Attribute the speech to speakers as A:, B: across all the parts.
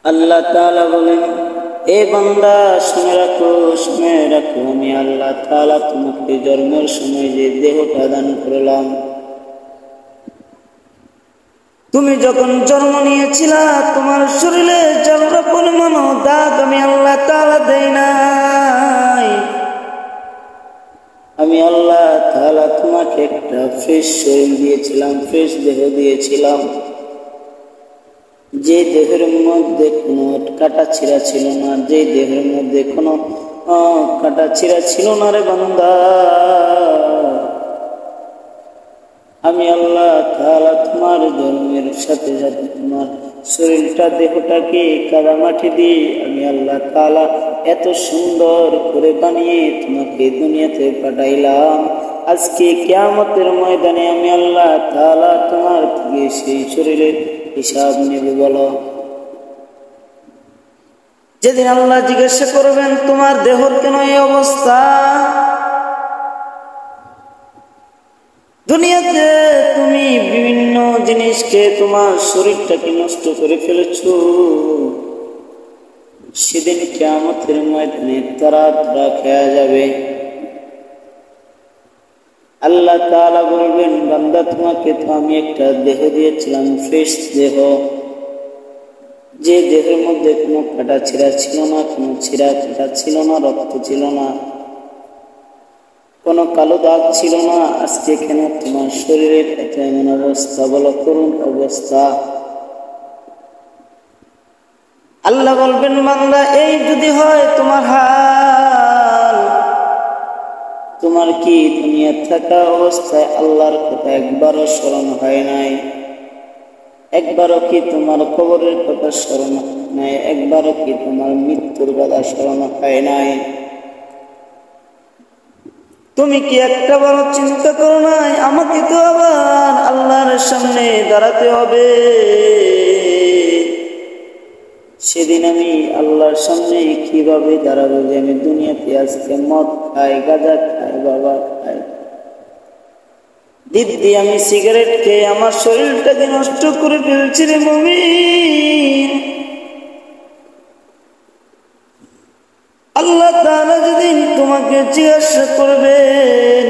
A: আল্লাহ তাআলা বলেন, এ বান্দা শুনে রাখো, আমি আল্লাহ তাআলা তোমাকে জন্মের সময় যে দেহটা দান করলাম, তুমি যখন জন্ম নিয়েছিলা তোমার শরীরে জলরা পরিমাণ দাগ আমি আল্লাহ তাআলা দেই নাই। আমি আল্লাহ তাআলা তোমাকে একটা ফ্রেশ শরীর দিয়েছিলাম, ফ্রেশ দেহ দিয়েছিলাম, যে দেহের মধ্যে কোনো কাটা ছিঁড়া ছিল না, যে দেহের মধ্যে কোনো কাটা ছিঁড়া ছিল না রে বান্দা। আমি আল্লাহ তাআলা তোমার জন্মের সাথে সাথে তোমার শরীরটা দেহটাকে কাদামাটি দিয়ে আমি আল্লাহ তাআলা এত সুন্দর করে বানিয়ে তোমাকে দুনিয়াতে পাঠাইলাম। আজকে কিয়ামতের ময়দানে আমি আল্লাহ তাআলা তোমার থেকে সেই শরীরের হিসাব নেবে। বলো, যেদিন আল্লাহ জিজ্ঞাসা করবেন তোমার দেহর কেন এই অবস্থা, দুনিয়াতে তুমি বিভিন্ন জিনিসকে তোমার শরীরটাকে নষ্ট করে ফেলেছো, সেদিন কিয়ামতের ময়দানে তারা খেয়া যাবে। আল্লাহ তাআলা বলবেন, বান্দা তোমাকে তো আমি একটা দেহ দিয়েছিলাম, ফ্রেশ দেহ, যে দেহের মধ্যে কোনো কাটা ছিঁড়া ছিল না, কোনো ছিঁড়া কাটা ছিল না, রক্ত ছিল না, কোনো কালো দাগ ছিল না। আজকে কেন তোমার শরীরের এত এমন অবস্থা? বলো, করুণ অবস্থা। আল্লাহ বলবেন, বান্দা এই যদি হয় তোমার হাল, তোমার কি দুনিয়া থাকা অবস্থায় আল্লাহর কথা একবারও স্মরণ হয় নাই? একবারও কি তোমার কবরের কথা স্মরণ নাই? একবারও কি তোমার মৃত্যুর কথা স্মরণ হয় নাই? তুমি কি একটা বড় চিন্তা করো নাই আমাকে তো আবার আল্লাহর সামনে দাঁড়াতে হবে? সেদিন আমি আল্লাহর সামনে কিভাবে দাঁড়াবো যে আমি দুনিয়াতে আজকে মদ খাই, গাঁজা খাই, বাবা খাই, দিদি আমি সিগারেট খেয়ে আমার শরীরটাকে নষ্ট করে ফেলছি রে মুমিন। আল্লাহ তাআলা যেদিন তোমাকে জিজ্ঞাসা করবেন,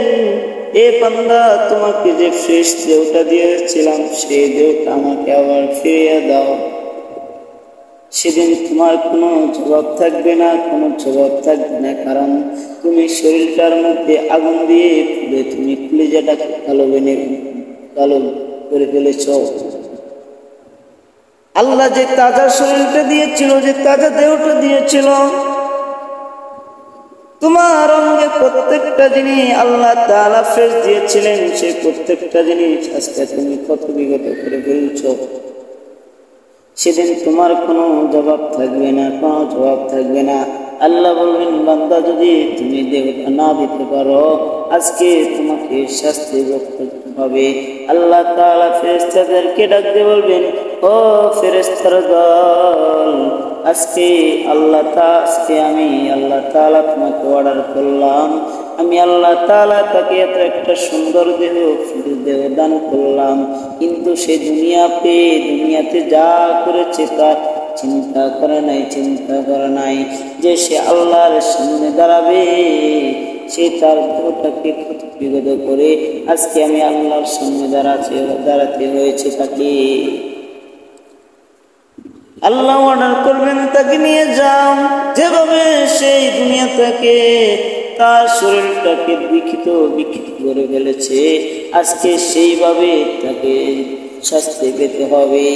A: এ বান্দা তোমাকে যে ফ্রেশ দেহটা দিয়েছিলাম সেই দেহটা আমাকে আবার ফিরিয়ে দাও, সেদিন তোমার কোনো জবাব থাকবে না, কোনো জবাব থাকবে না। কারণ তুমি শরীরটার মধ্যে আগুন দিয়ে পুড়ে তুমি কলিজাটাকে কালো করে ফেলেছ। আল্লাহ যে তাজা শরীরটা দিয়েছিল, যে তাজা দেহটা দিয়েছিল, তোমার অঙ্গে প্রত্যেকটা জিনিস আল্লাহ তাআলা ফ্রেশ দিয়েছিলেন, সেই প্রত্যেকটা জিনিস আজকে তুমি কত বিগত করে ফেলছ। সেদিন তোমার কোনো জবাব থাকবে না, কোনো জবাব থাকবে না। আল্লাহ বলবেন, বান্দা যদি তুমি দেহটা না দিতে পারো, আজকে তোমাকে শাস্তি ভোগ করতে হবে। আল্লাহ তাআলা ফেরেশতাদেরকে ডাক দিয়ে বলবেন, ও ফেরেশতার দল, আজকে আমি আল্লাহ তাআলা তোমাকে অর্ডার করলাম, আমি আল্লাহ তাআলা তাকে এত একটা সুন্দর দেহ দান করলাম, কিন্তু সে দুনিয়াতে যা করেছে তার চিন্তা করে নাই যে সে আল্লাহর সামনে দাঁড়াবে, সে তার দেহটাকে বিগত করে আজকে আমি আল্লাহর সামনে দাঁড়াতে হয়েছে তাকে। আল্লাহ অর্ডার করবেন, তাকে নিয়ে যাও। যেভাবে সেই দুনিয়া থেকে তার শরীরটাকে বিকৃত করে ফেলেছে, আজকে সেইভাবে তাকে শাস্তি পেতে হবে।